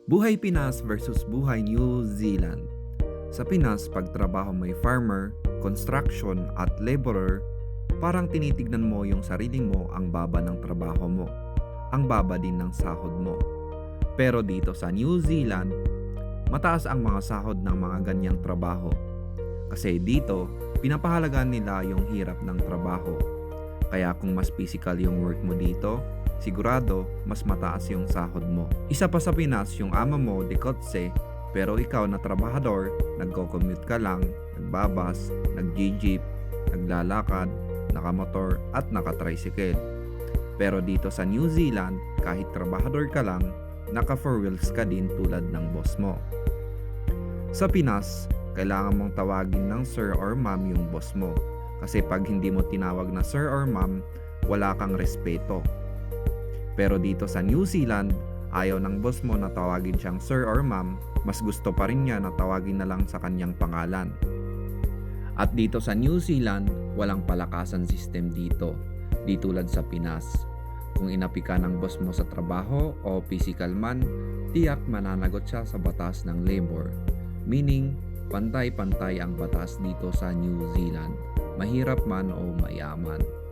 Buhay Pinas versus Buhay New Zealand. Sa Pinas, pagtrabaho may farmer, construction at laborer, parang tinitignan mo yung sarili mo ang baba ng trabaho mo. Ang baba din ng sahod mo. Pero dito sa New Zealand, mataas ang mga sahod ng mga ganyang trabaho. Kasi dito, pinapahalagaan nila yung hirap ng trabaho. Kaya kung mas physical yung work mo dito, sigurado mas mataas yung sahod mo. Isa pa sa Pinas, yung ama mo de kotse, pero ikaw na trabahador, nagko-commute ka lang, nagbabas, nag-jeep, naglalakad, nakamotor at naka-tricycle. Pero dito sa New Zealand, kahit trabahador ka lang, naka four wheels ka din tulad ng boss mo. Sa Pinas, kailangan mong tawagin ng sir or ma'am yung boss mo. Kasi pag hindi mo tinawag na sir or ma'am, wala kang respeto. Pero dito sa New Zealand, ayaw ng boss mo na tawagin siyang sir or ma'am, mas gusto pa rin niya na tawagin na lang sa kanyang pangalan. At dito sa New Zealand, walang palakasan system dito, di tulad sa Pinas. Kung inapi ka ng boss mo sa trabaho o physical man, tiyak mananagot siya sa batas ng labor. Meaning, pantay-pantay ang batas dito sa New Zealand, mahirap man o mayaman.